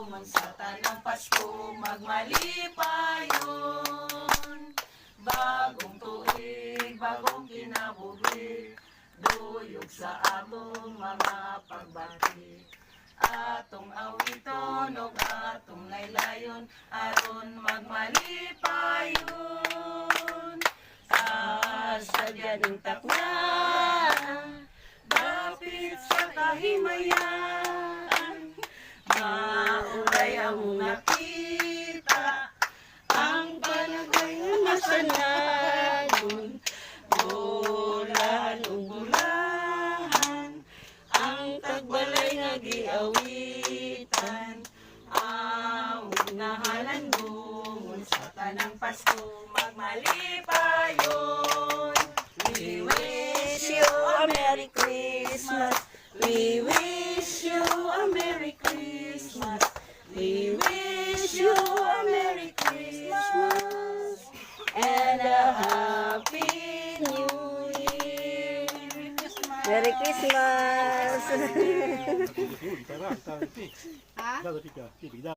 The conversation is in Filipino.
Sa tanang Pasko magmalipayon. Bagong tuig, bagong kinabuhi, duyog sa atong mga pagbati. Atong awiton o atong laylayon, aron magmalipayon. Sadya ng takna, dapit sa kahimayan, maulay ang nakita, ang panagay nga masanayon. Bulahan o bulahan, ang tagbalay nga giawitan, awit na halandungon sa tanang Pasko magmalipayon. We wish you a Merry Christmas. We wish you a Merry Christmas. We wish you a Merry Christmas and a Happy New Year. Merry Christmas! Ah?